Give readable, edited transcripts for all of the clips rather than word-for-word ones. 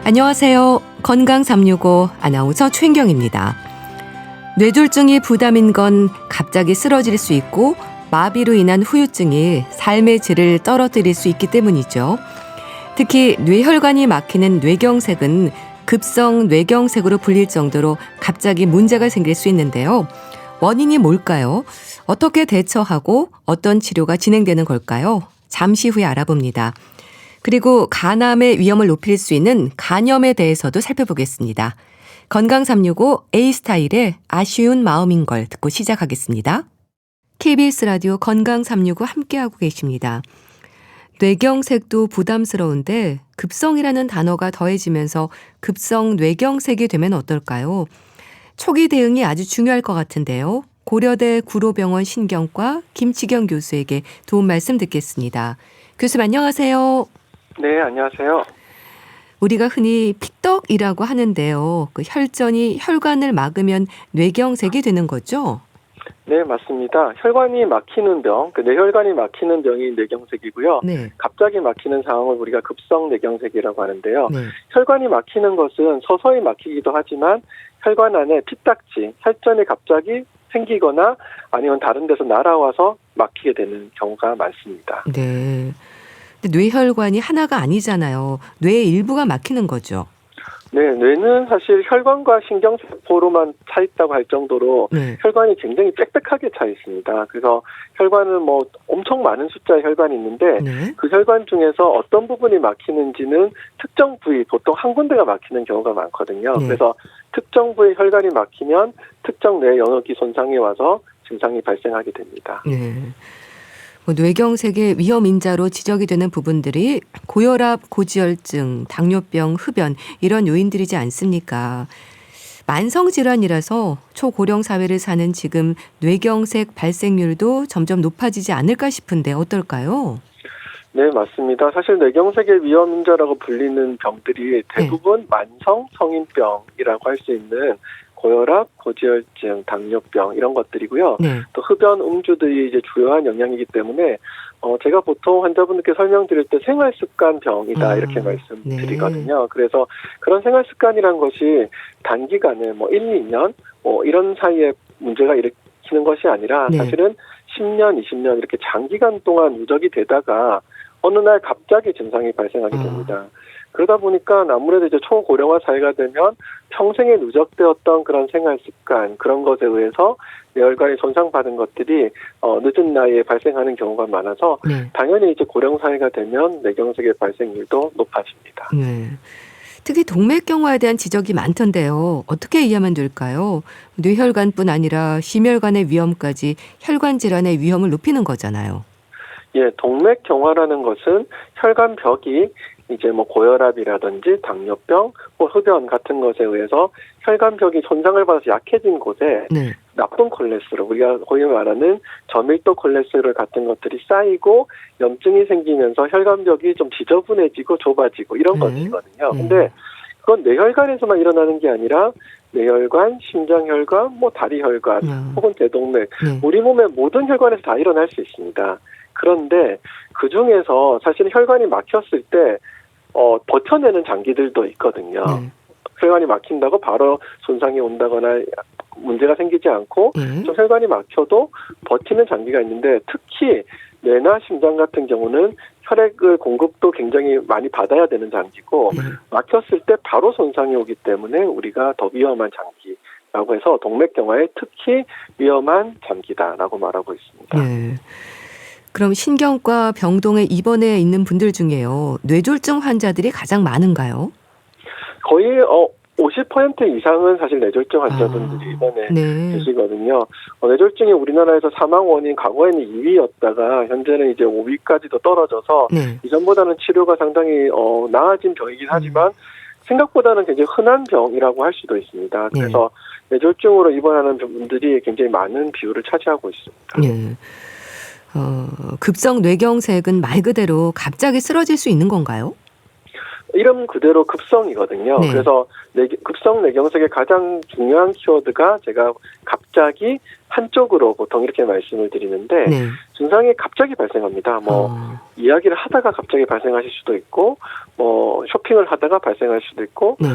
안녕하세요. 건강 365 아나운서 최인경입니다. 뇌졸중이 부담인 건 갑자기 쓰러질 수 있고 마비로 인한 후유증이 삶의 질을 떨어뜨릴 수 있기 때문이죠. 특히 뇌혈관이 막히는 뇌경색은 급성 뇌경색으로 불릴 정도로 갑자기 문제가 생길 수 있는데요. 원인이 뭘까요? 어떻게 대처하고 어떤 치료가 진행되는 걸까요? 잠시 후에 알아봅니다. 그리고 간암의 위험을 높일 수 있는 간염에 대해서도 살펴보겠습니다. 건강 365 A스타일의 아쉬운 마음인 걸 듣고 시작하겠습니다. KBS 라디오 건강 365 함께하고 계십니다. 뇌경색도 부담스러운데 급성이라는 단어가 더해지면서 급성 뇌경색이 되면 어떨까요? 초기 대응이 아주 중요할 것 같은데요. 고려대 구로병원 신경과 김치경 교수에게 도움 말씀 듣겠습니다. 교수님 안녕하세요. 네, 안녕하세요. 우리가 흔히 픽떡이라고 하는데요. 그 혈전이 혈관을 막으면 뇌경색이 되는 거죠? 네, 맞습니다. 혈관이 막히는 병, 뇌혈관이 막히는 병이 뇌경색이고요. 네. 갑자기 막히는 상황을 우리가 급성 뇌경색이라고 하는데요. 네. 혈관이 막히는 것은 서서히 막히기도 하지만 혈관 안에 피딱지, 혈전이 갑자기 생기거나 아니면 다른 데서 날아와서 막히게 되는 경우가 많습니다. 네. 근데 뇌혈관이 하나가 아니잖아요. 뇌의 일부가 막히는 거죠. 네, 뇌는 사실 혈관과 신경세포로만 차 있다고 할 정도로 네. 혈관이 굉장히 빽빽하게 차 있습니다. 그래서 혈관은 엄청 많은 숫자의 혈관이 있는데 네. 그 혈관 중에서 어떤 부분이 막히는지는 특정 부위, 보통 한 군데가 막히는 경우가 많거든요. 네. 그래서 특정 부위 혈관이 막히면 특정 뇌 영역이 손상이 와서 증상이 발생하게 됩니다. 네. 뇌경색의 위험 인자로 지적이 되는 부분들이 고혈압, 고지혈증, 당뇨병, 흡연 이런 요인들이지 않습니까? 만성질환이라서 초고령 사회를 사는 지금 뇌경색 발생률도 점점 높아지지 않을까 싶은데 어떨까요? 네, 맞습니다. 사실 뇌경색의 위험 인자라고 불리는 병들이 대부분 만성 성인병이라고 할 수 있는 고혈압, 고지혈증, 당뇨병 이런 것들이고요. 네. 또 흡연, 음주들이 이제 주요한 영향이기 때문에 제가 보통 환자분들께 설명드릴 때 생활습관병이다 이렇게 말씀드리거든요. 그래서 그런 생활습관이란 것이 단기간에 1, 2년 이런 사이에 문제가 일으키는 것이 아니라 네. 사실은 10년, 20년 이렇게 장기간 동안 누적이 되다가 어느 날 갑자기 증상이 발생하게 됩니다. 그러다 보니까 아무래도 이제 초고령화 사회가 되면 평생에 누적되었던 그런 생활 습관, 그런 것에 의해서 뇌혈관이 손상받은 것들이 늦은 나이에 발생하는 경우가 많아서 네. 당연히 이제 고령 사회가 되면 뇌경색의 발생률도 높아집니다. 네. 특히 동맥경화에 대한 지적이 많던데요. 어떻게 이해하면 될까요? 뇌혈관뿐 아니라 심혈관의 위험까지 혈관 질환의 위험을 높이는 거잖아요. 예, 동맥경화라는 것은 혈관벽이 이제 고혈압이라든지 당뇨병, 흡연 같은 것에 의해서 혈관벽이 손상을 받아서 약해진 곳에 네. 나쁜 콜레스테롤, 우리가 거의 말하는 저밀도 콜레스테롤 같은 것들이 쌓이고 염증이 생기면서 혈관벽이 좀 지저분해지고 좁아지고 이런 것이거든요. 근데 그건 뇌혈관에서만 일어나는 게 아니라 뇌혈관, 심장혈관, 다리혈관, 혹은 대동맥, 우리 몸의 모든 혈관에서 다 일어날 수 있습니다. 그런데 그 중에서 사실 혈관이 막혔을 때 버텨내는 장기들도 있거든요. 혈관이 막힌다고 바로 손상이 온다거나 문제가 생기지 않고 좀 혈관이 막혀도 버티는 장기가 있는데 특히 뇌나 심장 같은 경우는 혈액을 공급도 굉장히 많이 받아야 되는 장기고 막혔을 때 바로 손상이 오기 때문에 우리가 더 위험한 장기라고 해서 동맥경화에 특히 위험한 장기다라고 말하고 있습니다. 네. 그럼 신경과 병동에 입원해 있는 분들 중에요. 뇌졸중 환자들이 가장 많은가요? 거의 50% 이상은 사실 뇌졸중 환자분들이 입원해 계시거든요. 뇌졸중이 우리나라에서 사망 원인 과거에는 2위였다가 현재는 이제 5위까지도 떨어져서 이전보다는 치료가 상당히 나아진 병이긴 하지만 생각보다는 굉장히 흔한 병이라고 할 수도 있습니다. 그래서 뇌졸중으로 입원하는 분들이 굉장히 많은 비율을 차지하고 있습니다. 네. 급성 뇌경색은 말 그대로 갑자기 쓰러질 수 있는 건가요? 이름 그대로 급성이거든요. 그래서 급성 뇌경색의 가장 중요한 키워드가 제가 갑자기 한쪽으로 보통 이렇게 말씀을 드리는데 네. 증상이 갑자기 발생합니다. 이야기를 하다가 갑자기 발생하실 수도 있고 쇼핑을 하다가 발생할 수도 있고 네.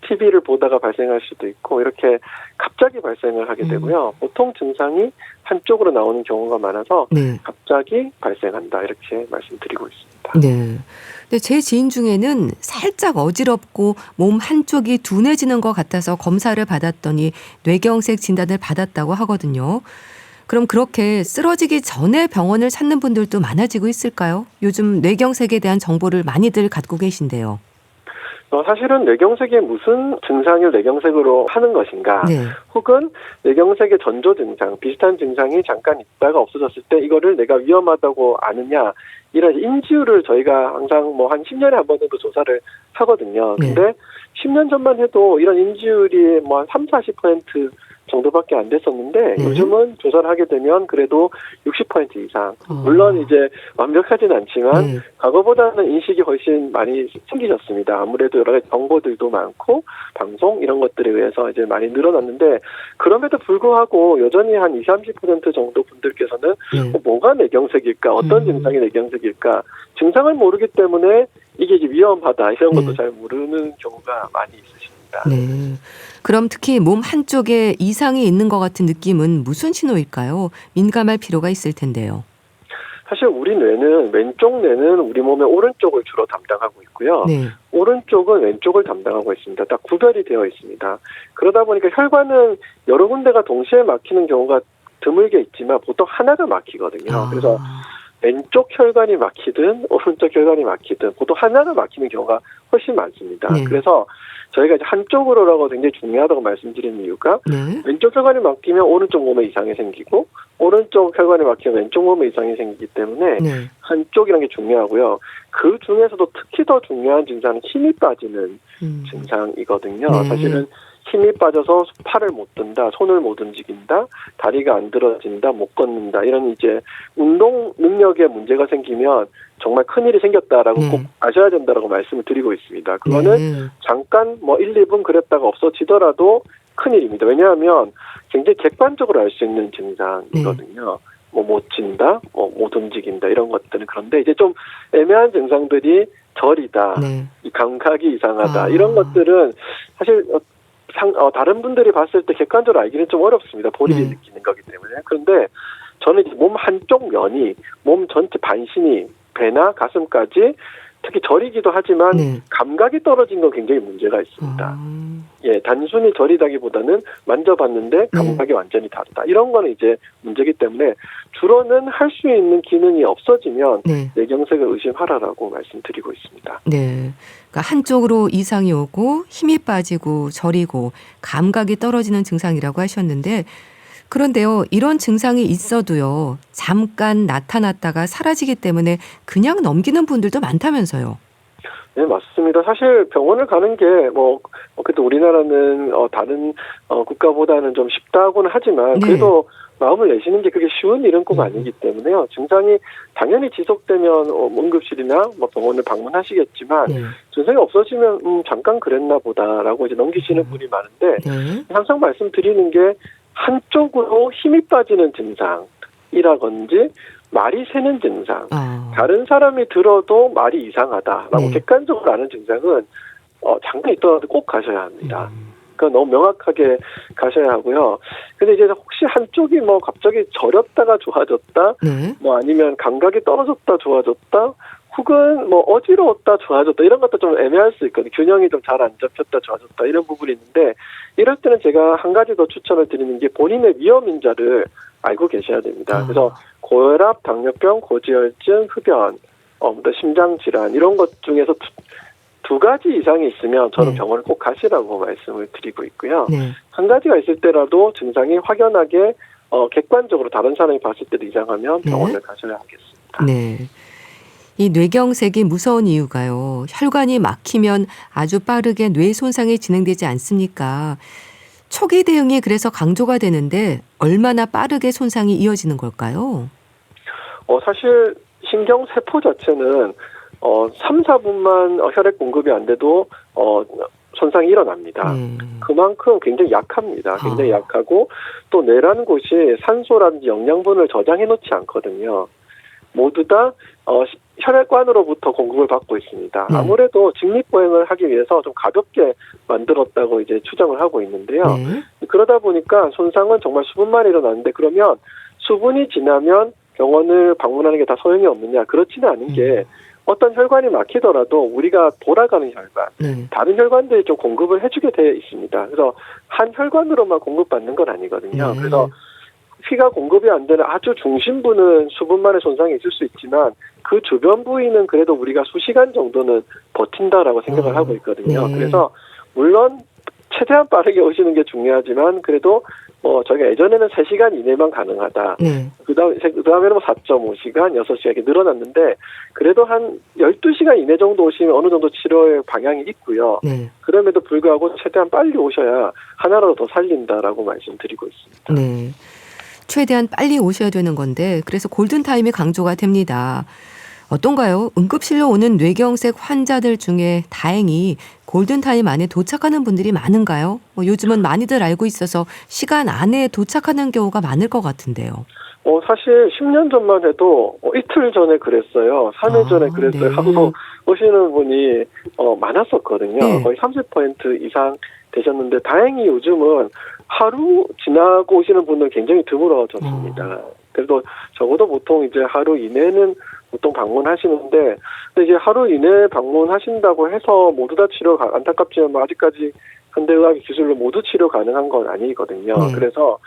TV를 보다가 발생할 수도 있고 이렇게 갑자기 발생을 하게 되고요. 보통 증상이 한쪽으로 나오는 경우가 많아서 네. 갑자기 발생한다 이렇게 말씀드리고 있습니다. 네. 근데 제 지인 중에는 살짝 어지럽고 몸 한쪽이 둔해지는 것 같아서 검사를 받았더니 뇌경색 진단을 받았다고 하거든요. 그럼 그렇게 쓰러지기 전에 병원을 찾는 분들도 많아지고 있을까요? 요즘 뇌경색에 대한 정보를 많이들 갖고 계신데요. 사실은 뇌경색이 무슨 증상을 뇌경색으로 하는 것인가 네. 혹은 뇌경색의 전조 증상, 비슷한 증상이 잠깐 있다가 없어졌을 때 이거를 내가 위험하다고 아느냐 이런 인지율을 저희가 항상 한 10년에 한 번 정도 조사를 하거든요. 네. 근데 10년 전만 해도 이런 인지율이 한 30-40% 정도밖에 안 됐었는데 네. 요즘은 조사를 하게 되면 그래도 60% 이상. 물론 이제 완벽하진 않지만 네. 과거보다는 인식이 훨씬 많이 생기셨습니다. 아무래도 여러 가지 정보들도 많고 방송 이런 것들에 의해서 이제 많이 늘어났는데 그럼에도 불구하고 여전히 한 20-30% 정도 분들께서는 네. 뭐가 뇌경색일까? 어떤 증상이 뇌경색일까? 증상을 모르기 때문에 이게 이제 위험하다 이런 것도 네. 잘 모르는 경우가 많이 있으십니다. 네. 그럼 특히 몸 한쪽에 이상이 있는 것 같은 느낌은 무슨 신호일까요? 민감할 필요가 있을 텐데요. 사실 우리 뇌는 왼쪽 뇌는 우리 몸의 오른쪽을 주로 담당하고 있고요. 네. 오른쪽은 왼쪽을 담당하고 있습니다. 딱 구별이 되어 있습니다. 그러다 보니까 혈관은 여러 군데가 동시에 막히는 경우가 드물게 있지만 보통 하나가 막히거든요. 그래서 왼쪽 혈관이 막히든 오른쪽 혈관이 막히든 보통 하나가 막히는 경우가 훨씬 많습니다. 네. 그래서 저희가 이제 한쪽으로라고 굉장히 중요하다고 말씀드리는 이유가 네. 왼쪽 혈관이 막히면 오른쪽 몸에 이상이 생기고 오른쪽 혈관이 막히면 왼쪽 몸에 이상이 생기기 때문에 네. 한쪽이라는 게 중요하고요. 그 중에서도 특히 더 중요한 증상은 힘이 빠지는 증상이거든요. 네. 사실은 힘이 빠져서 팔을 못 든다, 손을 못 움직인다, 다리가 안 들어진다, 못 걷는다 이런 이제 운동 능력에 문제가 생기면 정말 큰일이 생겼다라고 네. 꼭 아셔야 된다라고 말씀을 드리고 있습니다. 그거는 네. 잠깐 1, 2분 그랬다가 없어지더라도 큰일입니다. 왜냐하면 굉장히 객관적으로 알 수 있는 증상이거든요. 못 진다, 못 움직인다 이런 것들은. 그런데 이제 좀 애매한 증상들이 저리다, 네. 이 감각이 이상하다 이런 것들은 사실 다른 분들이 봤을 때 객관적으로 알기는 좀 어렵습니다. 본인이 네. 느끼는 거기 때문에. 그런데 저는 이제 몸 한쪽 면이 몸 전체 반신이 배나 가슴까지 특히 저리기도 하지만 네. 감각이 떨어진 건 굉장히 문제가 있습니다. 단순히 저리다기보다는 만져봤는데 감각이 완전히 다르다. 이런 거는 이제 문제이기 때문에 주로는 할 수 있는 기능이 없어지면 네. 뇌경색을 의심하라라고 말씀드리고 있습니다. 네. 그러니까 한쪽으로 이상이 오고 힘이 빠지고 저리고 감각이 떨어지는 증상이라고 하셨는데 그런데요. 이런 증상이 있어도요. 잠깐 나타났다가 사라지기 때문에 그냥 넘기는 분들도 많다면서요. 네, 맞습니다. 사실 병원을 가는 게 그래도 우리나라는 다른 국가보다는 좀 쉽다고는 하지만 네. 그래도 마음을 내시는 게 그게 쉬운 일은 꼭 아니기 때문에요. 증상이 당연히 지속되면 응급실이나 병원을 방문하시겠지만 네. 증상이 없어지면 잠깐 그랬나 보다라고 이제 넘기시는 분이 많은데 네. 항상 말씀드리는 게 한쪽으로 힘이 빠지는 증상이라든지 말이 새는 증상, 다른 사람이 들어도 말이 이상하다라고 네. 객관적으로 아는 증상은 잠깐 있더라도 꼭 가셔야 합니다. 그러니까 너무 명확하게 가셔야 하고요. 근데 이제 혹시 한쪽이 갑자기 저렸다가 좋아졌다, 네. 아니면 감각이 떨어졌다 좋아졌다, 혹은 어지러웠다 좋아졌다 이런 것도 좀 애매할 수 있거든요. 균형이 좀 잘 안 잡혔다 좋아졌다 이런 부분이 있는데 이럴 때는 제가 한 가지 더 추천을 드리는 게 본인의 위험인자를 알고 계셔야 됩니다. 그래서 고혈압, 당뇨병, 고지혈증, 흡연, 심장질환 이런 것 중에서 두 가지 이상이 있으면 저는 네. 병원을 꼭 가시라고 말씀을 드리고 있고요. 네. 한 가지가 있을 때라도 증상이 확연하게 객관적으로 다른 사람이 봤을 때도 이상하면 병원을 가셔야 하겠습니다. 네. 이 뇌경색이 무서운 이유가요. 혈관이 막히면 아주 빠르게 뇌 손상이 진행되지 않습니까? 초기 대응이 그래서 강조가 되는데 얼마나 빠르게 손상이 이어지는 걸까요? 사실 신경세포 자체는 3, 4분만 혈액 공급이 안 돼도 손상이 일어납니다. 그만큼 굉장히 약합니다. 굉장히 약하고 또 뇌라는 곳이 산소라든지 영양분을 저장해 놓지 않거든요. 모두 다 혈액관으로부터 공급을 받고 있습니다. 아무래도 직립보행을 하기 위해서 좀 가볍게 만들었다고 이제 추정을 하고 있는데요. 그러다 보니까 손상은 정말 수분만 일어나는데 그러면 수분이 지나면 병원을 방문하는 게 다 소용이 없느냐? 그렇지는 않은 게 어떤 혈관이 막히더라도 우리가 돌아가는 혈관, 다른 혈관들이 좀 공급을 해주게 되어 있습니다. 그래서 한 혈관으로만 공급받는 건 아니거든요. 그래서 피가 공급이 안 되는 아주 중심부는 수분만의 손상이 있을 수 있지만 그 주변 부위는 그래도 우리가 수시간 정도는 버틴다라고 생각을 하고 있거든요. 그래서 물론 최대한 빠르게 오시는 게 중요하지만 그래도 저희가 예전에는 3시간 이내만 가능하다. 그다음에는 4.5시간, 6시간 이렇게 늘어났는데 그래도 한 12시간 이내 정도 오시면 어느 정도 치료의 방향이 있고요. 그럼에도 불구하고 최대한 빨리 오셔야 하나라도 더 살린다라고 말씀드리고 있습니다. 네. 최대한 빨리 오셔야 되는 건데 그래서 골든타임이 강조가 됩니다. 어떤가요? 응급실로 오는 뇌경색 환자들 중에 다행히 골든타임 안에 도착하는 분들이 많은가요? 요즘은 많이들 알고 있어서 시간 안에 도착하는 경우가 많을 것 같은데요. 사실 10년 전만 해도 이틀 전에 그랬어요. 3일 전에 그랬어요. 하고 오시는 분이 많았었거든요. 거의 30% 이상 되셨는데 다행히 요즘은 하루 지나고 오시는 분은 굉장히 드물어졌습니다. 그래도 적어도 보통 이제 하루 이내는 보통 방문하시는데 근데 이제 하루 이내 방문하신다고 해서 모두 다 치료가 안타깝지만 아직까지 현대의학의 기술로 모두 치료 가능한 건 아니거든요. 그래서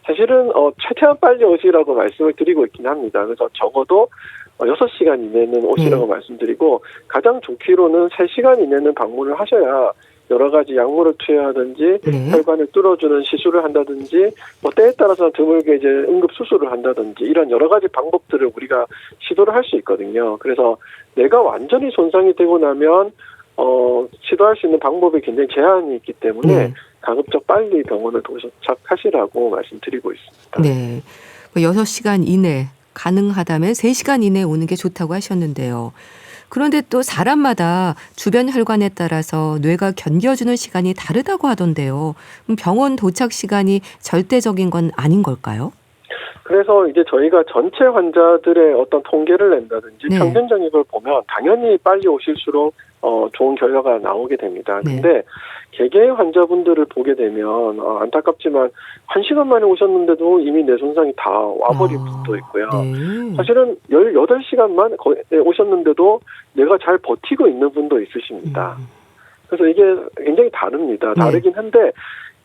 사실은 최대한 빨리 오시라고 말씀을 드리고 있긴 합니다. 그래서 적어도 6시간 이내는 오시라고 말씀드리고 가장 좋기로는 3시간 이내는 방문을 하셔야 여러 가지 약물을 투여하든지 혈관을 뚫어주는 시술을 한다든지 때에 따라서는 드물게 이제 응급 수술을 한다든지 이런 여러 가지 방법들을 우리가 시도를 할 수 있거든요. 그래서 내가 완전히 손상이 되고 나면 시도할 수 있는 방법이 굉장히 제한이 있기 때문에 가급적 빨리 병원을 도착하시라고 말씀드리고 있습니다. 네. 6시간 이내 가능하다면 3시간 이내에 오는 게 좋다고 하셨는데요. 그런데 또 사람마다 주변 혈관에 따라서 뇌가 견뎌주는 시간이 다르다고 하던데요. 병원 도착 시간이 절대적인 건 아닌 걸까요? 그래서 이제 저희가 전체 환자들의 어떤 통계를 낸다든지 평균적인 걸 보면 당연히 빨리 오실수록 좋은 결과가 나오게 됩니다. 근데 개개의 환자분들을 보게 되면 안타깝지만 1시간 만에 오셨는데도 이미 뇌 손상이 다 와버린 분도 있고요. 사실은 18시간만 오셨는데도 뇌가 잘 버티고 있는 분도 있으십니다. 그래서 이게 굉장히 다릅니다. 다르긴 한데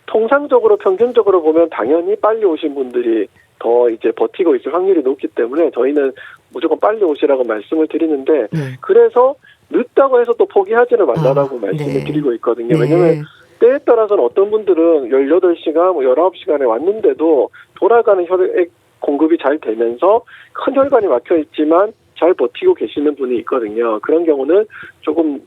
통상적으로 평균적으로 보면 당연히 빨리 오신 분들이 더 이제 버티고 있을 확률이 높기 때문에 저희는 무조건 빨리 오시라고 말씀을 드리는데 그래서 늦다고 해서 또 포기하지는 말라라고 말씀을 드리고 있거든요. 왜냐하면 때에 따라서는 어떤 분들은 18시간, 19시간에 왔는데도 돌아가는 혈액 공급이 잘 되면서 큰 혈관이 막혀 있지만 잘 버티고 계시는 분이 있거든요. 그런 경우는 조금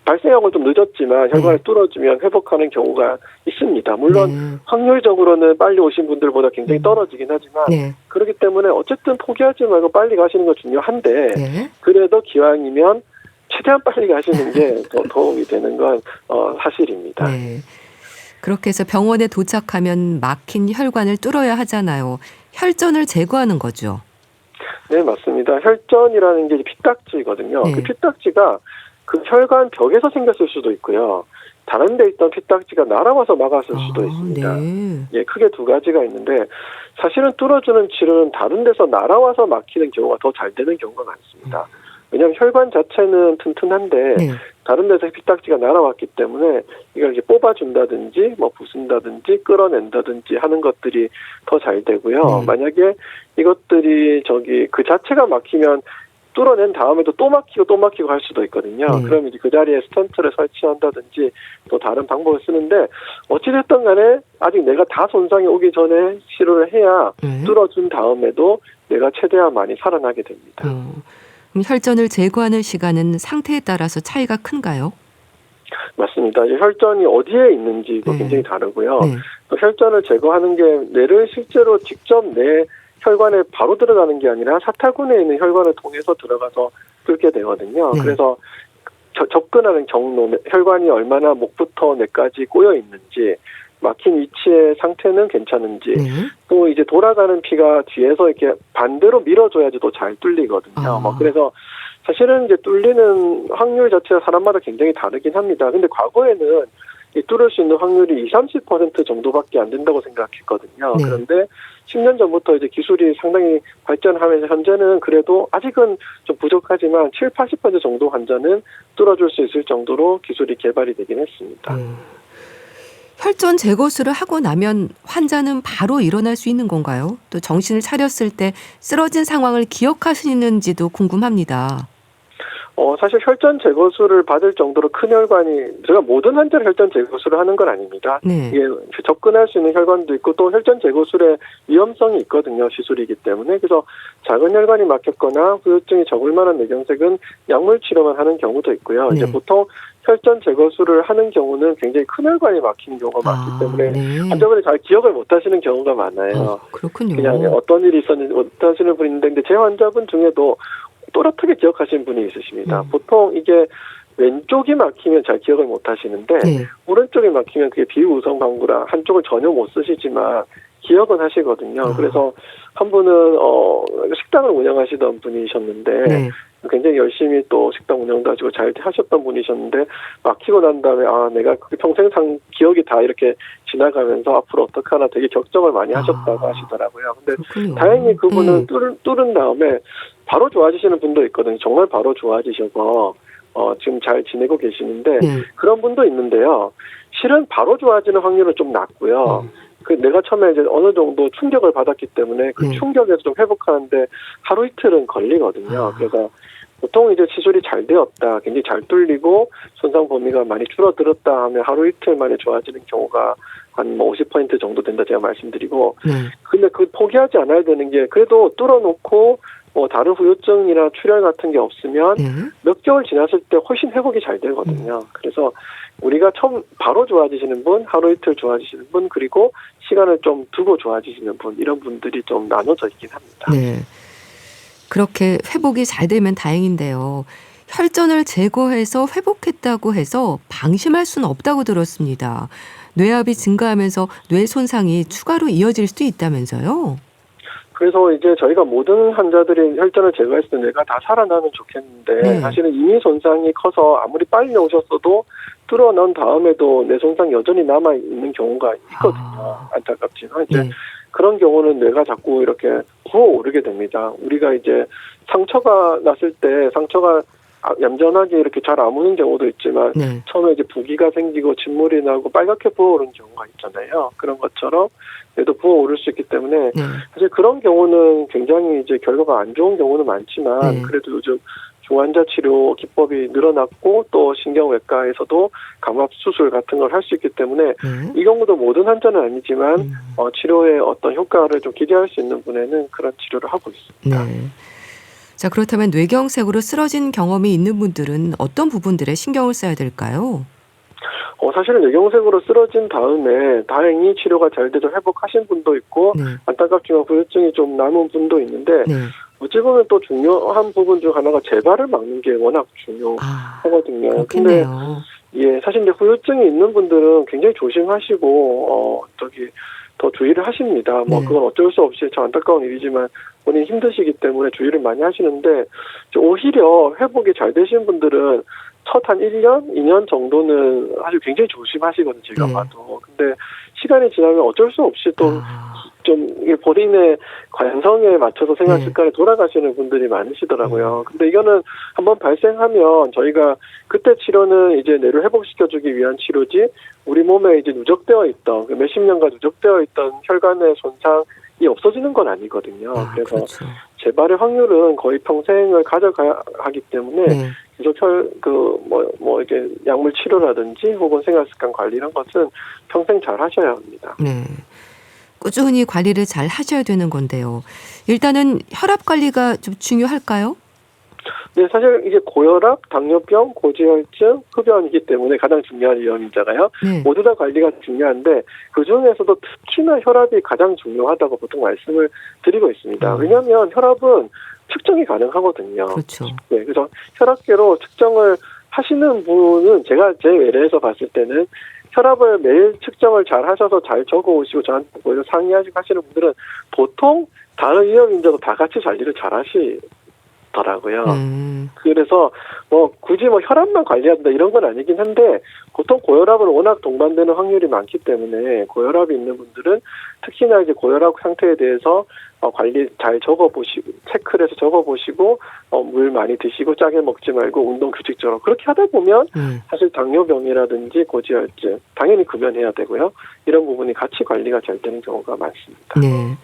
발생하고 좀 늦었지만 혈관을 뚫어주면 회복하는 경우가 있습니다. 물론 확률적으로는 빨리 오신 분들보다 굉장히 떨어지긴 하지만 그렇기 때문에 어쨌든 포기하지 말고 빨리 가시는 건 중요한데 그래도 기왕이면 최대한 빨리 가시는 게 더 도움이 되는 건 사실입니다. 그렇게 해서 병원에 도착하면 막힌 혈관을 뚫어야 하잖아요. 혈전을 제거하는 거죠. 네, 맞습니다. 혈전이라는 게 피딱지거든요. 그 피딱지가 그 혈관 벽에서 생겼을 수도 있고요. 다른 데 있던 피딱지가 날아와서 막았을 수도 있습니다. 크게 두 가지가 있는데 사실은 뚫어주는 치료는 다른 데서 날아와서 막히는 경우가 더 잘 되는 경우가 많습니다. 왜냐하면 혈관 자체는 튼튼한데 다른 데서 피딱지가 날아왔기 때문에 이걸 이렇게 뽑아준다든지 부순다든지 끌어낸다든지 하는 것들이 더 잘 되고요. 만약에 이것들이 그 자체가 막히면 뚫어낸 다음에도 또 막히고 할 수도 있거든요. 그럼 이제 그 자리에 스턴트를 설치한다든지 또 다른 방법을 쓰는데 어찌됐든 간에 아직 내가 다 손상이 오기 전에 치료를 해야 뚫어준 다음에도 내가 최대한 많이 살아나게 됩니다. 그럼 혈전을 제거하는 시간은 상태에 따라서 차이가 큰가요? 맞습니다. 혈전이 어디에 있는지도 굉장히 다르고요. 또 혈전을 제거하는 게 뇌를 실제로 직접 내 혈관에 바로 들어가는 게 아니라 사타구니에 있는 혈관을 통해서 들어가서 뚫게 되거든요. 그래서 접근하는 경로, 혈관이 얼마나 목부터 뇌까지 꼬여 있는지, 막힌 위치의 상태는 괜찮은지, 네. 또 이제 돌아가는 피가 뒤에서 이렇게 반대로 밀어줘야지 또 잘 뚫리거든요. 그래서 사실은 이제 뚫리는 확률 자체가 사람마다 굉장히 다르긴 합니다. 근데 과거에는 이 뚫을 수 있는 확률이 20-30% 정도밖에 안 된다고 생각했거든요. 네. 그런데 10년 전부터 이제 기술이 상당히 발전하면서 현재는 그래도 아직은 좀 부족하지만 70-80% 정도 환자는 뚫어줄 수 있을 정도로 기술이 개발이 되긴 했습니다. 혈전 제거술을 하고 나면 환자는 바로 일어날 수 있는 건가요? 또 정신을 차렸을 때 쓰러진 상황을 기억하시는지도 궁금합니다. 사실 혈전 제거술을 받을 정도로 큰 혈관이, 제가 모든 환자를 혈전 제거술을 하는 건 아닙니다. 네. 이게 접근할 수 있는 혈관도 있고 또 혈전 제거술의 위험성이 있거든요. 시술이기 때문에. 그래서 작은 혈관이 막혔거나 후유증이 적을 만한 뇌경색은 약물 치료만 하는 경우도 있고요. 네. 이제 보통 혈전 제거술을 하는 경우는 굉장히 큰 혈관이 막힌 경우가 많기 때문에 네. 환자분이 잘 기억을 못 하시는 경우가 많아요. 그렇군요. 그냥 어떤 일이 있었는지 못 하시는 분이 있는데, 근데 제 환자분 중에도 또렷하게 기억하시는 분이 있으십니다. 보통 이게 왼쪽이 막히면 잘 기억을 못 하시는데, 네. 오른쪽이 막히면 그게 비우성 방구라 한쪽을 전혀 못 쓰시지만 기억은 하시거든요. 그래서 한 분은 식당을 운영하시던 분이셨는데, 네. 굉장히 열심히 또 식당 운영도 하시고 잘 하셨던 분이셨는데, 막히고 난 다음에 내가 평생 기억이 다 이렇게 지나가면서 앞으로 어떡하나 되게 걱정을 많이 하셨다고 하시더라고요. 근데 그렇군요. 다행히 그분은 뚫은 다음에 바로 좋아지시는 분도 있거든요. 정말 바로 좋아지셔서 지금 잘 지내고 계시는데, 네. 그런 분도 있는데요. 실은 바로 좋아지는 확률은 좀 낮고요. 그 내가 처음에 이제 어느 정도 충격을 받았기 때문에 그 네. 충격에서 좀 회복하는데 하루 이틀은 걸리거든요. 그래서 보통 이제 시술이 잘 되었다, 굉장히 잘 뚫리고 손상 범위가 많이 줄어들었다 하면 하루 이틀 만에 좋아지는 경우가 한 50% 정도 된다 제가 말씀드리고, 네. 근데 그 포기하지 않아야 되는 게, 그래도 뚫어놓고 다른 후유증이나 출혈 같은 게 없으면 네. 몇 개월 지났을 때 훨씬 회복이 잘 되거든요. 그래서 우리가 처음 바로 좋아지시는 분, 하루 이틀 좋아지시는 분, 그리고 시간을 좀 두고 좋아지시는 분, 이런 분들이 좀 나눠져 있긴 합니다. 네. 그렇게 회복이 잘 되면 다행인데요. 혈전을 제거해서 회복했다고 해서 방심할 수는 없다고 들었습니다. 뇌압이 증가하면서 뇌 손상이 추가로 이어질 수도 있다면서요? 그래서 이제 저희가 모든 환자들이 혈전을 제거했을 때 뇌가 다 살아나면 좋겠는데, 네. 사실은 이미 손상이 커서 아무리 빨리 오셨어도 뚫어놓은 다음에도 뇌 손상이 여전히 남아있는 경우가 있거든요. 안타깝지만. 이제 네. 그런 경우는 뇌가 자꾸 이렇게 부어오르게 됩니다. 우리가 이제 상처가 났을 때 상처가 얌전하게 이렇게 잘 아무는 경우도 있지만, 네. 처음에 이제 부기가 생기고 진물이 나고 빨갛게 부어오르는 경우가 있잖아요. 그런 것처럼 뇌도 부어오를 수 있기 때문에 네. 사실 그런 경우는 굉장히 이제 결과가 안 좋은 경우는 많지만, 네. 그래도 요즘 중환자 치료 기법이 늘어났고 또 신경외과에서도 감압 수술 같은 걸 할 수 있기 때문에 네. 이 경우도 모든 환자는 아니지만 치료에 어떤 효과를 좀 기대할 수 있는 분에는 그런 치료를 하고 있습니다. 네. 자, 그렇다면 뇌경색으로 쓰러진 경험이 있는 분들은 어떤 부분들에 신경을 써야 될까요? 사실은 뇌경색으로 쓰러진 다음에 다행히 치료가 잘 돼서 회복하신 분도 있고, 네. 안타깝지만 후유증이 좀 남은 분도 있는데, 네. 어찌 보면 또 중요한 부분 중 하나가 재발을 막는 게 워낙 중요하거든요. 근데 그렇겠네요. 사실 이제 후유증이 있는 분들은 굉장히 조심하시고 더 주의를 하십니다. 네. 그건 어쩔 수 없이 참 안타까운 일이지만 본인이 힘드시기 때문에 주의를 많이 하시는데, 오히려 회복이 잘 되신 분들은 첫 한 1년, 2년 정도는 아주 굉장히 조심하시거든요, 제가 네. 봐도. 근데 시간이 지나면 어쩔 수 없이 또 좀 본인의 관성에 맞춰서 생활 습관에 돌아가시는 분들이 많으시더라고요. 근데 이거는 한번 발생하면 저희가 그때 치료는 이제 뇌를 회복시켜주기 위한 치료지, 우리 몸에 이제 누적되어 있던 몇십 년간 누적되어 있던 혈관의 손상이 없어지는 건 아니거든요. 그래서 그렇죠. 재발의 확률은 거의 평생을 가져가야 하기 때문에 네. 계속 이렇게 약물 치료라든지 혹은 생활습관 관리 이런 것은 평생 잘 하셔야 합니다. 네. 꾸준히 관리를 잘 하셔야 되는 건데요. 일단은 혈압 관리가 좀 중요할까요? 네, 사실 이게 고혈압, 당뇨병, 고지혈증, 흡연이기 때문에 가장 중요한 위험이잖아요. 네. 모두 다 관리가 중요한데 그중에서도 특히나 혈압이 가장 중요하다고 보통 말씀을 드리고 있습니다. 왜냐하면 혈압은 측정이 가능하거든요. 그렇죠. 네, 그래서 혈압계로 측정을 하시는 분은 제가 제 외래에서 봤을 때는 혈압을 매일 측정을 잘 하셔서 잘 적어오시고 저한테 보여 상의하시고 하시는 분들은 보통 다른 위험인자도 다 같이 관리를 잘 하시더라고요. 그래서 굳이 혈압만 관리한다 이런 건 아니긴 한데 보통 고혈압은 워낙 동반되는 확률이 많기 때문에 고혈압이 있는 분들은 특히나 이제 고혈압 상태에 대해서 관리 잘 적어보시고 체크를 해서 적어보시고 물 많이 드시고 짜게 먹지 말고 운동 규칙적으로 그렇게 하다 보면 사실 당뇨병이라든지 고지혈증 당연히 금연해야 되고요. 이런 부분이 같이 관리가 잘 되는 경우가 많습니다. 네.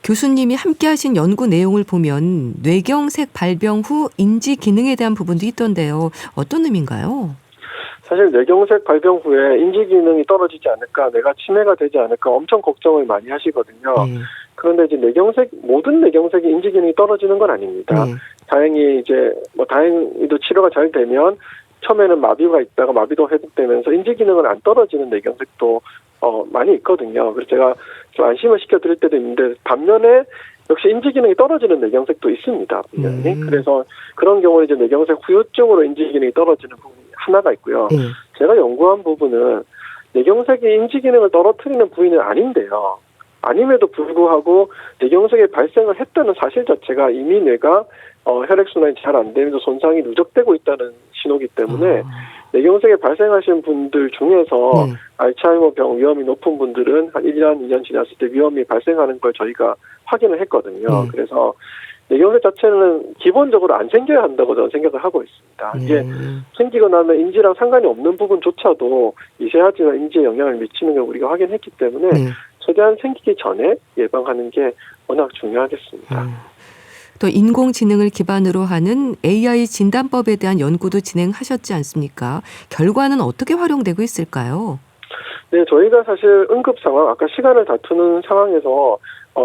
교수님이 함께 하신 연구 내용을 보면 뇌경색 발병 후 인지 기능에 대한 부분도 있던데요. 어떤 의미인가요? 사실 뇌경색 발병 후에 인지 기능이 떨어지지 않을까, 뇌가 치매가 되지 않을까 엄청 걱정을 많이 하시거든요. 그런데 이제 모든 뇌경색이 인지 기능이 떨어지는 건 아닙니다. 다행히 다행히도 치료가 잘 되면 처음에는 마비가 있다가 마비도 회복되면서 인지 기능은 안 떨어지는 뇌경색도 많이 있거든요. 그래서 제가 좀 안심을 시켜드릴 때도 있는데 반면에 역시 인지 기능이 떨어지는 뇌경색도 있습니다. 분명히. 그래서 그런 경우는 이제 뇌경색 후유증으로 인지 기능이 떨어지는 부분이 하나가 있고요. 제가 연구한 부분은 뇌경색이 인지 기능을 떨어뜨리는 부위는 아닌데요. 아님에도 불구하고 뇌경색이 발생을 했다는 사실 자체가 이미 뇌가 혈액순환이 잘 안 되면서 손상이 누적되고 있다는 신호기 때문에 뇌경색이 발생하신 분들 중에서 알츠하이머병 위험이 높은 분들은 한 1년, 2년 지났을 때 위험이 발생하는 걸 저희가 확인을 했거든요. 그래서 뇌경색 자체는 기본적으로 안 생겨야 한다고 저는 생각을 하고 있습니다. 이게 생기고 나면 인지랑 상관이 없는 부분조차도 이세하지나 인지에 영향을 미치는 걸 우리가 확인했기 때문에 최대한 생기기 전에 예방하는 게 워낙 중요하겠습니다. 또 인공지능을 기반으로 하는 AI 진단법에 대한 연구도 진행하셨지 않습니까? 결과는 어떻게 활용되고 있을까요? 네, 저희가 사실 응급 상황, 아까 시간을 다투는 상황에서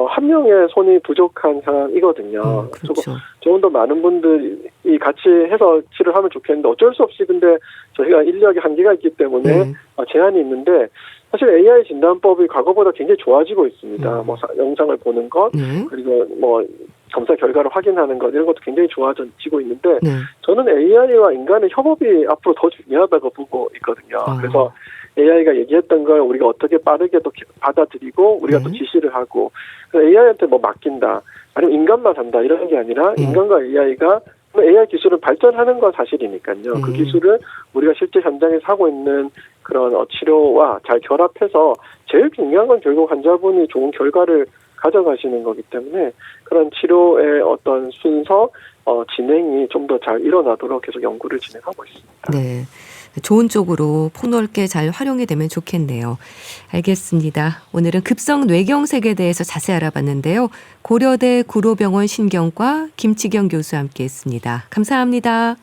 한 명의 손이 부족한 상황이거든요. 그렇죠. 조금 더 많은 분들이 같이 해서 치료를 하면 좋겠는데 어쩔 수 없이 근데 저희가 인력이 한계가 있기 때문에 제한이 있는데 사실 AI 진단법이 과거보다 굉장히 좋아지고 있습니다. 영상을 보는 것, 그리고 검사 결과를 확인하는 것 이런 것도 굉장히 좋아지고 있는데 저는 AI와 인간의 협업이 앞으로 더 중요하다고 보고 있거든요. 그래서 AI가 얘기했던 걸 우리가 어떻게 빠르게 또 받아들이고 우리가 또 지시를 하고 AI한테 맡긴다 아니면 인간만 한다 이런 게 아니라 인간과 AI가 AI 기술은 발전하는 건 사실이니까요. 그 기술을 우리가 실제 현장에서 하고 있는 그런 치료와 잘 결합해서 제일 중요한 건 결국 환자분이 좋은 결과를 가져가시는 거기 때문에 그런 치료의 어떤 순서, 진행이 좀 더 잘 일어나도록 계속 연구를 진행하고 있습니다. 네. 좋은 쪽으로 폭넓게 잘 활용이 되면 좋겠네요. 알겠습니다. 오늘은 급성 뇌경색에 대해서 자세히 알아봤는데요. 고려대 구로병원 신경과 김치경 교수와 함께했습니다. 감사합니다.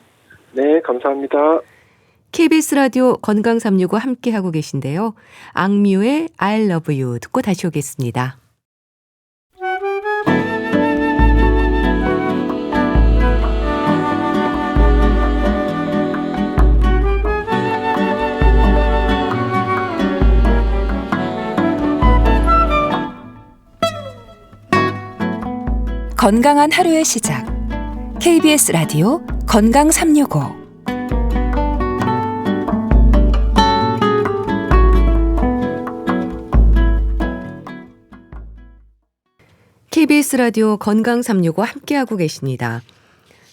네, 감사합니다. KBS 라디오 건강 365 함께하고 계신데요. 악뮤의 I love you 듣고 다시 오겠습니다. 건강한 하루의 시작. KBS 라디오 건강 365. KBS 라디오 건강 365 함께하고 계십니다.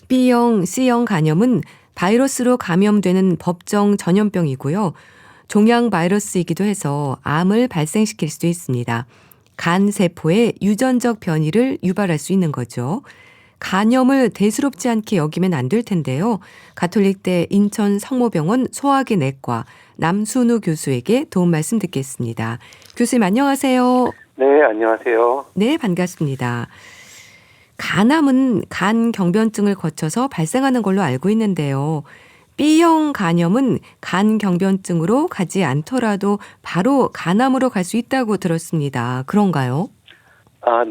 B형, C형 간염은 바이러스로 감염되는 법정 전염병이고요. 종양 바이러스이기도 해서 암을 발생시킬 수도 있습니다. 간 세포의 유전적 변이를 유발할 수 있는 거죠. 간염을 대수롭지 않게 여기면 안 될 텐데요. 가톨릭대 인천 성모병원 소화기 내과 남순우 교수에게 도움 말씀 듣겠습니다. 교수님 안녕하세요. 네, 안녕하세요. 네, 반갑습니다. 간암은 간 경변증을 거쳐서 발생하는 걸로 알고 있는데요. B형 간염은 간 경변증으로 가지 않더라도 바로 간암으로 갈 수 있다고 들었습니다. 그런가요?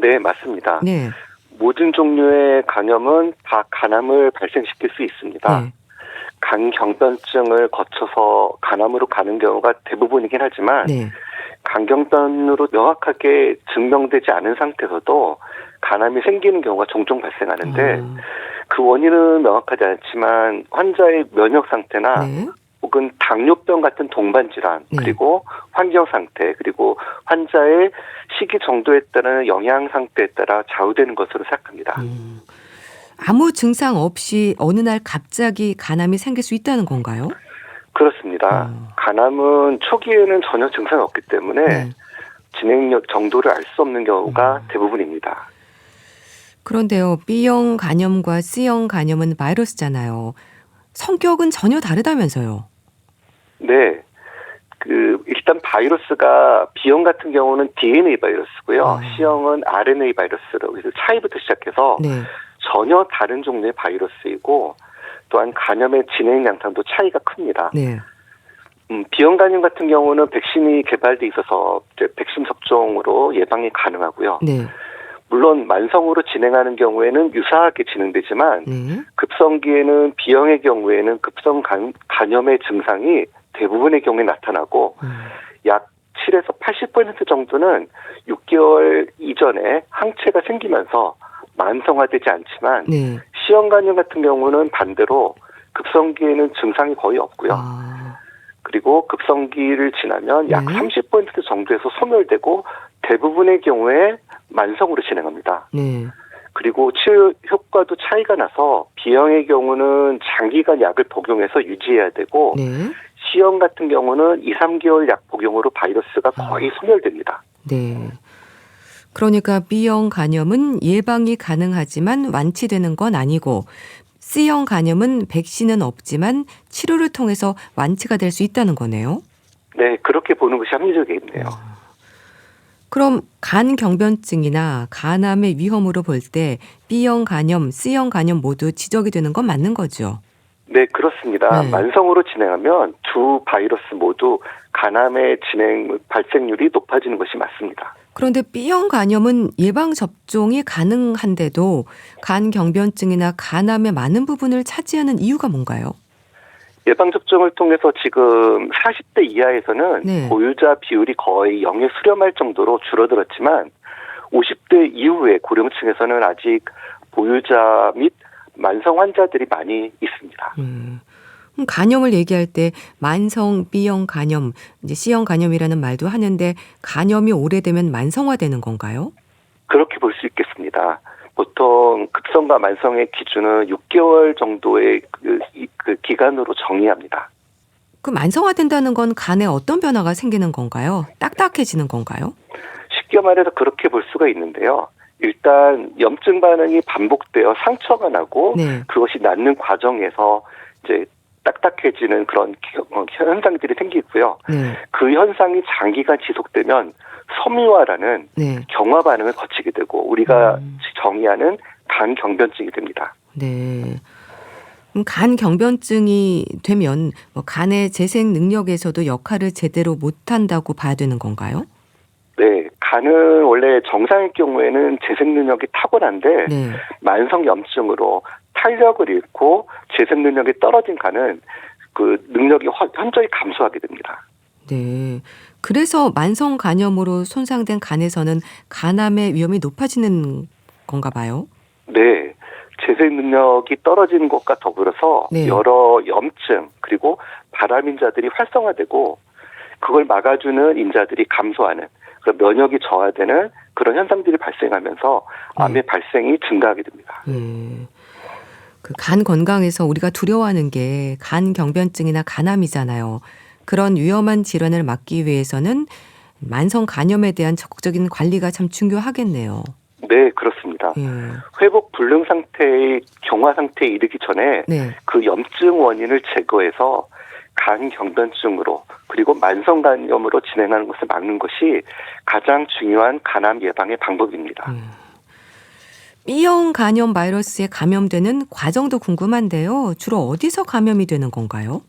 네, 맞습니다. 네. 모든 종류의 간염은 다 간암을 발생시킬 수 있습니다. 네. 간 경변증을 거쳐서 간암으로 가는 경우가 대부분이긴 하지만 간경변으로 명확하게 증명되지 않은 상태에서도 간암이 생기는 경우가 종종 발생하는데 그 원인은 명확하지 않지만 환자의 면역 상태나 네. 혹은 당뇨병 같은 동반 질환, 네. 그리고 환경 상태, 그리고 환자의 식이 정도에 따른 영양 상태에 따라 좌우되는 것으로 생각합니다. 아무 증상 없이 어느 날 갑자기 간암이 생길 수 있다는 건가요? 그렇습니다. 간암은 초기에는 전혀 증상이 없기 때문에 네. 진행력 정도를 알 수 없는 경우가 대부분입니다. 그런데요, B형 간염과 C형 간염은 바이러스잖아요. 성격은 전혀 다르다면서요. 네. 일단 바이러스가 B형 같은 경우는 DNA 바이러스고요. C형은 RNA 바이러스로 그래서 차이부터 시작해서 네. 전혀 다른 종류의 바이러스이고 또한 간염의 진행 양상도 차이가 큽니다. 네. B형 간염 같은 경우는 백신이 개발돼 있어서 이제 백신 접종으로 예방이 가능하고요. 네. 물론 만성으로 진행하는 경우에는 유사하게 진행되지만 네. 급성기에는 B형의 경우에는 급성 간염의 증상이 대부분의 경우에 나타나고 약 7에서 80% 정도는 6개월 이전에 항체가 생기면서 만성화되지 않지만 네. C형 간염 같은 경우는 반대로 급성기에는 증상이 거의 없고요. 그리고 급성기를 지나면 약 네. 30% 정도에서 소멸되고 대부분의 경우에 만성으로 진행합니다. 네. 그리고 치료 효과도 차이가 나서 B형의 경우는 장기간 약을 복용해서 유지해야 되고 네. C형 같은 경우는 2, 3개월 약 복용으로 바이러스가 거의 소멸됩니다. 네. 그러니까 B형 간염은 예방이 가능하지만 완치되는 건 아니고 C형 간염은 백신은 없지만 치료를 통해서 완치가 될 수 있다는 거네요. 네, 그렇게 보는 것이 합리적이네요. 그럼 간 경변증이나 간암의 위험으로 볼 때 B형 간염, C형 간염 모두 지적이 되는 건 맞는 거죠? 네, 그렇습니다. 네. 만성으로 진행하면 두 바이러스 모두 간암의 발생률이 높아지는 것이 맞습니다. 그런데 B형 간염은 예방 접종이 가능한데도 간 경변증이나 간암의 많은 부분을 차지하는 이유가 뭔가요? 예방접종을 통해서 지금 40대 이하에서는 네. 보유자 비율이 거의 0에 수렴할 정도로 줄어들었지만 50대 이후에 고령층에서는 아직 보유자 및 만성 환자들이 많이 있습니다. 그럼 간염을 얘기할 때 만성 B형 간염, 이제 C형 간염이라는 말도 하는데 간염이 오래되면 만성화되는 건가요? 그렇게 볼 수 있겠습니다. 보통 급성과 만성의 기준은 6개월 정도의 그 기간으로 정의합니다. 그 만성화된다는 건 간에 어떤 변화가 생기는 건가요? 딱딱해지는 건가요? 쉽게 말해서 그렇게 볼 수가 있는데요. 일단 염증 반응이 반복되어 상처가 나고 네. 그것이 낫는 과정에서 이제 딱딱해지는 그런 현상들이 생기고요. 네. 그 현상이 장기간 지속되면 섬유화라는 네. 경화 반응을 거치게 되고 우리가 정의하는 간 경변증이 됩니다. 네. 그럼 간 경변증이 되면 뭐 간의 재생 능력에서도 역할을 제대로 못한다고 봐야 되는 건가요? 네, 간은 원래 정상의 경우에는 재생 능력이 탁월한데 네. 만성 염증으로 탄력을 잃고 재생 능력이 떨어진 간은 그 능력이 현저히 감소하게 됩니다. 네. 그래서 만성 간염으로 손상된 간에서는 간암의 위험이 높아지는 건가 봐요. 네. 재생 능력이 떨어지는 것과 더불어서 네. 여러 염증 그리고 발암인자들이 활성화되고 그걸 막아주는 인자들이 감소하는 그런 면역이 저하되는 그런 현상들이 발생하면서 암의 발생이 증가하게 됩니다. 네. 그 간 건강에서 우리가 두려워하는 게 간 경변증이나 간암이잖아요. 그런 위험한 질환을 막기 위해서는 만성 간염에 대한 적극적인 관리가 참 중요하겠네요. 네, 그렇습니다. 회복 불능 상태의 경화 상태에 이르기 전에 네. 그 염증 원인을 제거해서 간 경변증으로 그리고 만성 간염으로 진행하는 것을 막는 것이 가장 중요한 간암 예방의 방법입니다. B형 간염 바이러스에 감염되는 과정도 궁금한데요. 주로 어디서 감염이 되는 건가요?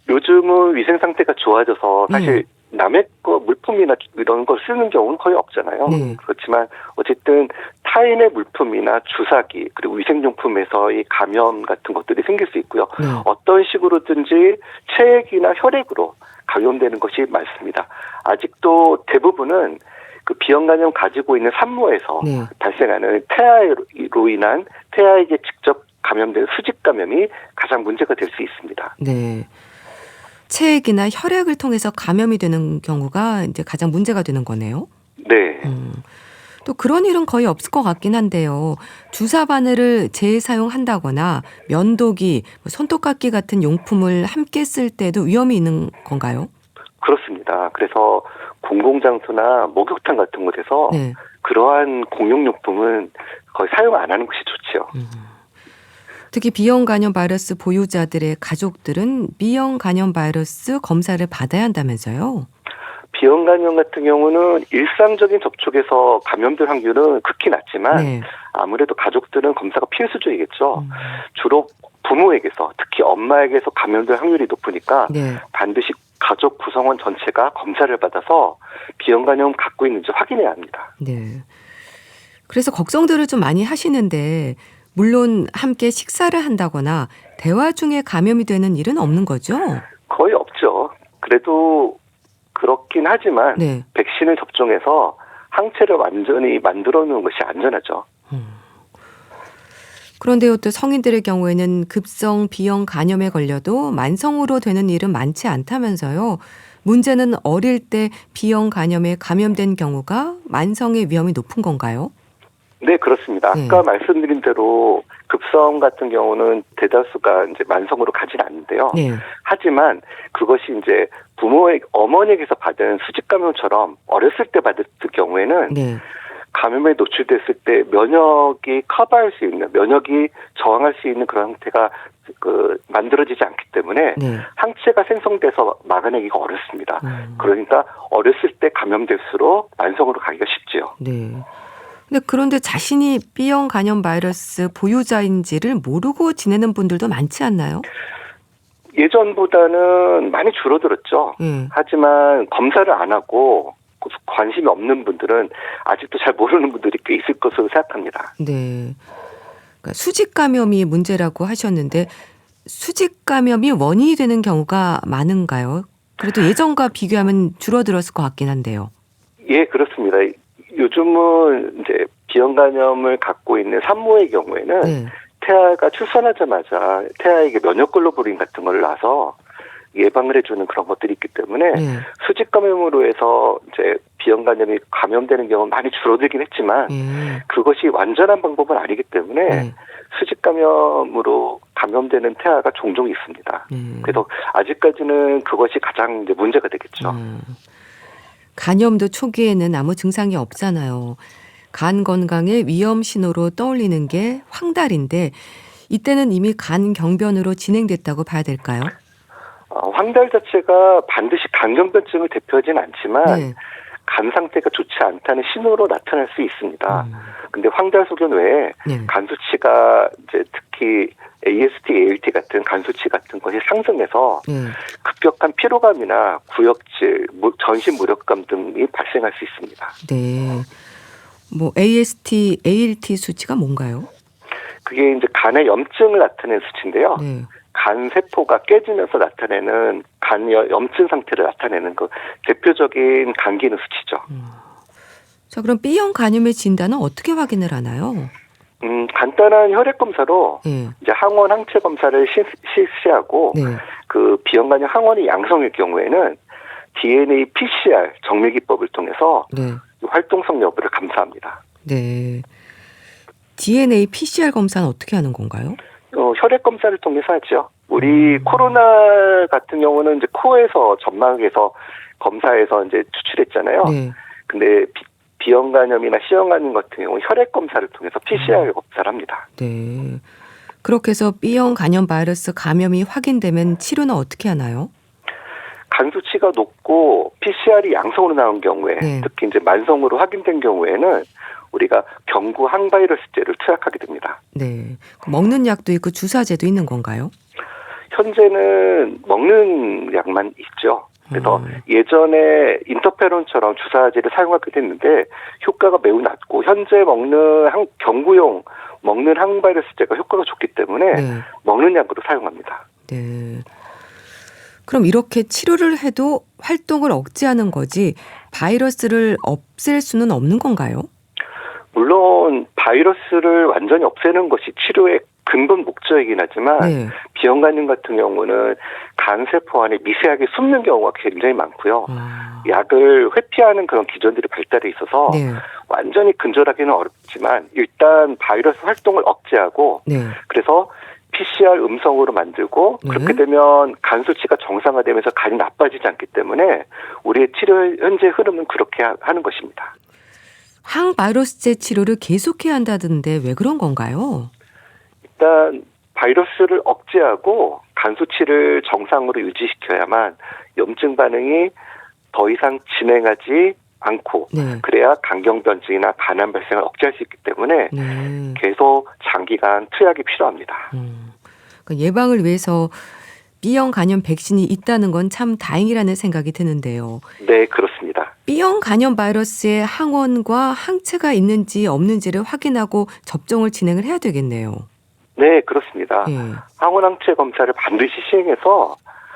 요즘은 위생 상태가 좋아져서 사실 남의 거 물품이나 이런 걸 쓰는 경우는 거의 없잖아요. 네. 그렇지만 어쨌든 타인의 물품이나 주사기 그리고 위생용품에서의 감염 같은 것들이 생길 수 있고요. 네. 어떤 식으로든지 체액이나 혈액으로 감염되는 것이 많습니다. 아직도 대부분은 그 B형 간염 가지고 있는 산모에서 네. 발생하는 태아로 인한 태아에게 직접 감염된 수직 감염이 가장 문제가 될 수 있습니다. 네. 체액이나 혈액을 통해서 감염이 되는 경우가 이제 가장 문제가 되는 거네요. 네. 또 그런 일은 거의 없을 것 같긴 한데요. 주사 바늘을 재사용한다거나 면도기, 손톱깎이 같은 용품을 함께 쓸 때도 위험이 있는 건가요? 그렇습니다. 그래서 공공장소나 목욕탕 같은 곳에서 네. 그러한 공용용품은 거의 사용 안 하는 것이 좋죠. 특히 B형 간염 바이러스 보유자들의 가족들은 B형 간염 바이러스 검사를 받아야 한다면서요? B형 간염 같은 경우는 일상적인 접촉에서 감염될 확률은 극히 낮지만 네. 아무래도 가족들은 검사가 필수적이겠죠. 주로 부모에게서, 특히 엄마에게서 감염될 확률이 높으니까 네. 반드시 가족 구성원 전체가 검사를 받아서 B형 간염 갖고 있는지 확인해야 합니다. 네. 그래서 걱정들을 좀 많이 하시는데 물론 함께 식사를 한다거나 대화 중에 감염이 되는 일은 없는 거죠? 거의 없죠. 그래도 그렇긴 하지만 네. 백신을 접종해서 항체를 완전히 만들어 놓은 것이 안전하죠. 그런데요, 또 성인들의 경우에는 급성 B형 간염에 걸려도 만성으로 되는 일은 많지 않다면서요. 문제는 어릴 때 B형 간염에 감염된 경우가 만성의 위험이 높은 건가요? 네, 그렇습니다. 아까 말씀드린 대로 급성 같은 경우는 대다수가 이제 만성으로 가진 않는데요. 네. 하지만 그것이 이제 부모의 어머니에게서 받은 수직 감염처럼 어렸을 때 받을 경우에는 네. 감염에 노출됐을 때 면역이 커버할 수 있는, 면역이 저항할 수 있는 그런 형태가 만들어지지 않기 때문에 네. 항체가 생성돼서 막아내기가 어렵습니다. 그러니까 어렸을 때 감염될수록 만성으로 가기가 쉽지요. 네. 근데 그런데 자신이 B형 간염 바이러스 보유자인지를 모르고 지내는 분들도 많지 않나요? 예전보다는 많이 줄어들었죠. 하지만 검사를 안 하고 관심이 없는 분들은 아직도 잘 모르는 분들이 꽤 있을 것으로 생각합니다. 네. 그러니까 수직 감염이 문제라고 하셨는데 수직 감염이 원인이 되는 경우가 많은가요? 그래도 예전과 비교하면 줄어들었을 것 같긴 한데요. 예, 그렇습니다. 요즘은 이제 B형 간염을 갖고 있는 산모의 경우에는 네. 태아가 출산하자마자 태아에게 면역 글로불린 같은 걸 놔서 예방을 해주는 그런 것들이 있기 때문에 네. 수직 감염으로 해서 이제 B형 간염이 감염되는 경우는 많이 줄어들긴 했지만 그것이 완전한 방법은 아니기 때문에 수직 감염으로 감염되는 태아가 종종 있습니다. 그래서 아직까지는 그것이 가장 이제 문제가 되겠죠. 간염도 초기에는 아무 증상이 없잖아요. 간 건강의 위험 신호로 떠올리는 게 황달인데 이때는 이미 간 경변으로 진행됐다고 봐야 될까요? 황달 자체가 반드시 간경변증을 대표하지는 않지만 간 상태가 좋지 않다는 신호로 나타날 수 있습니다. 근데 황달 소견 외에 간 수치가 이제 특히 AST, ALT 같은 간 수치 같은 것이 상승해서 급격한 피로감이나 구역질, 전신 무력감 등이 발생할 수 있습니다. 네. 뭐 AST, ALT 수치가 뭔가요? 그게 이제 간의 염증을 나타내는 수치인데요. 네. 간 세포가 깨지면서 나타내는 간 염증 상태를 나타내는 그 대표적인 간 기능 수치죠. 자, 그럼 B형 간염의 진단은 어떻게 확인을 하나요? 간단한 혈액 검사로 이제 항원 항체 검사를 실시하고 그 B형 간염 항원이 양성일 경우에는 DNA PCR 정밀기법을 통해서 활동성 여부를 감사합니다. 네. DNA PCR 검사는 어떻게 하는 건가요? 혈액 검사를 통해서 하죠. 우리 코로나 같은 경우는 이제 코에서 점막에서 검사해서 이제 추출했잖아요. 근데 B형 간염이나 C형 간염 같은 경우 혈액 검사를 통해서 PCR 검사를 합니다. 네. 그렇게 해서 B형 간염 바이러스 감염이 확인되면 치료는 어떻게 하나요? 간 수치가 높고 PCR이 양성으로 나온 경우에 특히 이제 만성으로 확인된 경우에는 우리가 경구 항바이러스제를 투약하게 됩니다. 네. 먹는 약도 있고 주사제도 있는 건가요? 현재는 먹는 약만 있죠. 그래서 예전에 인터페론처럼 주사제를 사용하기도 했는데 효과가 매우 낮고 현재 먹는 경구용 먹는 항바이러스제가 효과가 좋기 때문에 먹는 약으로 사용합니다. 네. 그럼 이렇게 치료를 해도 활동을 억제하는 거지 바이러스를 없앨 수는 없는 건가요? 물론 바이러스를 완전히 없애는 것이 치료의 근본 목적이긴 하지만 네. 비형 간염 같은 경우는 간세포 안에 미세하게 숨는 경우가 굉장히 많고요. 아. 약을 회피하는 그런 기전들이 발달해 있어서 네. 완전히 근절하기는 어렵지만 일단 바이러스 활동을 억제하고 네. 그래서 PCR 음성으로 만들고 네. 그렇게 되면 간 수치가 정상화되면서 간이 나빠지지 않기 때문에 우리의 치료 현재 흐름은 그렇게 하는 것입니다. 항바이러스제 치료를 계속해야 한다던데 왜 그런 건가요? 일단 바이러스를 억제하고 간 수치를 정상으로 유지시켜야만 염증 반응이 더 이상 진행하지 않고 네. 그래야 간경변증이나 간암 발생을 억제할 수 있기 때문에 네. 계속 장기간 투약이 필요합니다. 그러니까 예방을 위해서 B형 간염 백신이 있다는 건 참 다행이라는 생각이 드는데요. 네, 그렇습니다. B형 간염 바이러스에 항원과 항체가 있는지 없는지를 확인하고 접종을 진행을 해야 되겠네요. 네, 그렇습니다. 예. 항원 항체 검사를 반드시 시행해서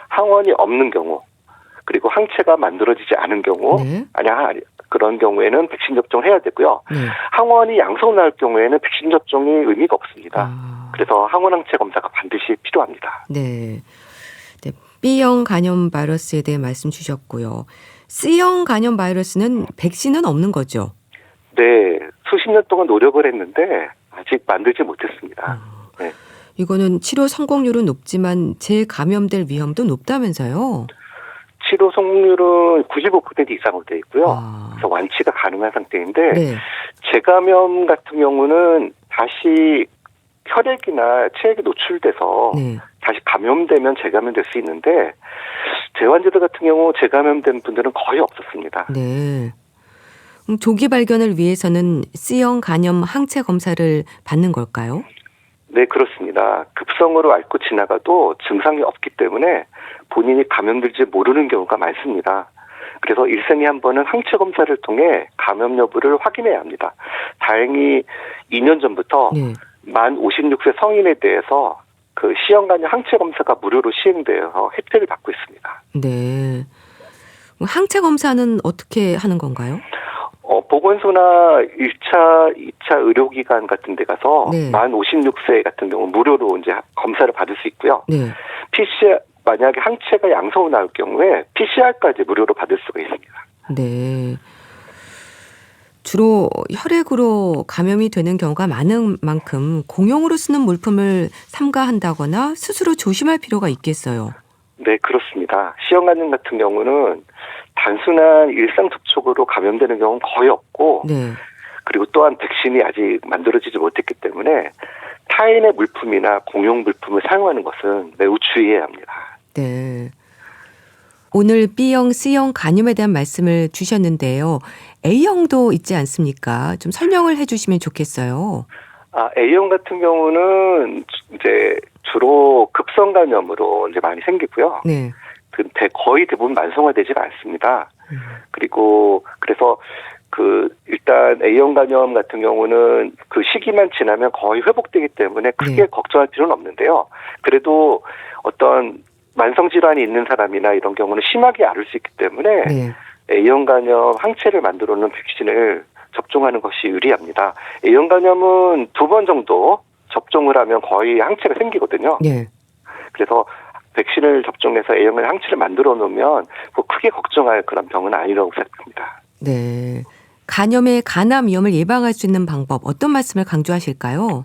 항원이 없는 경우 그리고 항체가 만들어지지 않은 경우 네. 그런 경우에는 백신 접종을 해야 되고요. 네. 항원이 양성 나올 경우에는 백신 접종이 의미가 없습니다. 아. 그래서 항원 항체 검사가 반드시 필요합니다. 네. 네. B형 간염 바이러스에 대해 말씀 주셨고요. C형 간염 바이러스는 백신은 없는 거죠? 네, 수십 년 동안 노력을 했는데 아직 만들지 못했습니다. 네. 이거는 치료 성공률은 높지만 재감염될 위험도 높다면서요? 치료 성공률은 95% 이상으로 되어 있고요. 아. 그래서 완치가 가능한 상태인데 네. 재감염 같은 경우는 다시 혈액이나 체액에 노출돼서 네. 다시 감염되면 재감염될 수 있는데 재환자들 같은 경우 재감염된 분들은 거의 없었습니다. 네. 조기 발견을 위해서는 C형 간염 항체 검사를 받는 걸까요? 네, 그렇습니다. 급성으로 앓고 지나가도 증상이 없기 때문에 본인이 감염될지 모르는 경우가 많습니다. 그래서 일생에 한 번은 항체 검사를 통해 감염 여부를 확인해야 합니다. 다행히 2년 전부터 네. 만 56세 성인에 대해서 그 C형 간염 항체 검사가 무료로 시행되어서 혜택을 받고 있습니다. 네. 항체 검사는 어떻게 하는 건가요? 보건소나 1차, 2차 의료기관 같은 데 가서 네. 만 56세 같은 경우 무료로 이제 검사를 받을 수 있고요. 네. PCR, 만약에 항체가 양성으로 나올 경우에 PCR까지 무료로 받을 수가 있습니다. 네. 주로 혈액으로 감염이 되는 경우가 많은 만큼 공용으로 쓰는 물품을 삼가한다거나 스스로 조심할 필요가 있겠어요. 네, 그렇습니다. C형 간염 같은 경우는 단순한 일상 접촉으로 감염되는 경우는 거의 없고 네. 그리고 또한 백신이 아직 만들어지지 못했기 때문에 타인의 물품이나 공용 물품을 사용하는 것은 매우 주의해야 합니다. 네. 오늘 B형, C형 간염에 대한 말씀을 주셨는데요. A형도 있지 않습니까? 좀 설명을 해 주시면 좋겠어요. A형 같은 경우는 이제 주로 급성 감염으로 이제 많이 생기고요. 네. 거의 대부분 만성화되지 않습니다. 그리고 그래서 일단 A형 간염 같은 경우는 그 시기만 지나면 거의 회복되기 때문에 크게 네. 걱정할 필요는 없는데요. 그래도 어떤 만성 질환이 있는 사람이나 이런 경우는 심하게 앓을 수 있기 때문에 네. A형 간염 항체를 만들어 놓은 백신을 접종하는 것이 유리합니다. A형 간염은 2번 정도 접종을 하면 거의 항체가 생기거든요. 네. 그래서 백신을 접종해서 A형 간염 항체를 만들어 놓으면 뭐 크게 걱정할 그런 병은 아니라고 생각합니다. 네. 간염의 간암 위험을 예방할 수 있는 방법 어떤 말씀을 강조하실까요?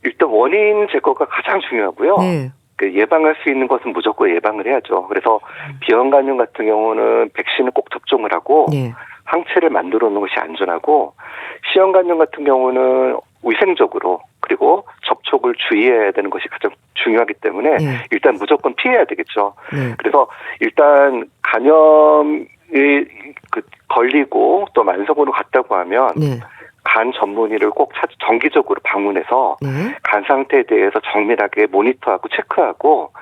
일단 원인 제거가 가장 중요하고요. 네. 예방할 수 있는 것은 무조건 예방을 해야죠. 그래서 비형 간염 같은 경우는 백신을 꼭 접종을 하고 네. 항체를 만들어 놓는 것이 안전하고 C형 간염 같은 경우는 위생적으로 그리고 접촉을 주의해야 되는 것이 가장 중요하기 때문에 네. 일단 무조건 피해야 되겠죠. 네. 그래서 일단 간염이 걸리고 또 만성으로 갔다고 하면 네. 간 전문의를 꼭 정기적으로 방문해서 네. 간 상태에 대해서 정밀하게 모니터하고 체크하고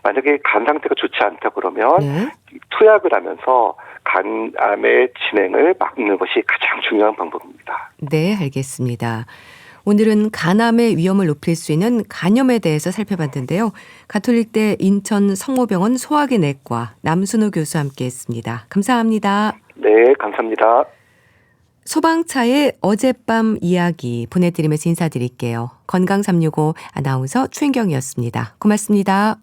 만약에 간 상태가 좋지 않다 그러면 네. 투약을 하면서 간암의 진행을 막는 것이 가장 중요한 방법입니다. 네, 알겠습니다. 오늘은 간암의 위험을 높일 수 있는 간염에 대해서 살펴봤는데요. 가톨릭대 인천 성모병원 소화기 내과 남순우 교수와 함께했습니다. 감사합니다. 네, 감사합니다. 소방차의 어젯밤 이야기 보내드리면서 인사드릴게요. 건강365 아나운서 최인경이었습니다. 고맙습니다.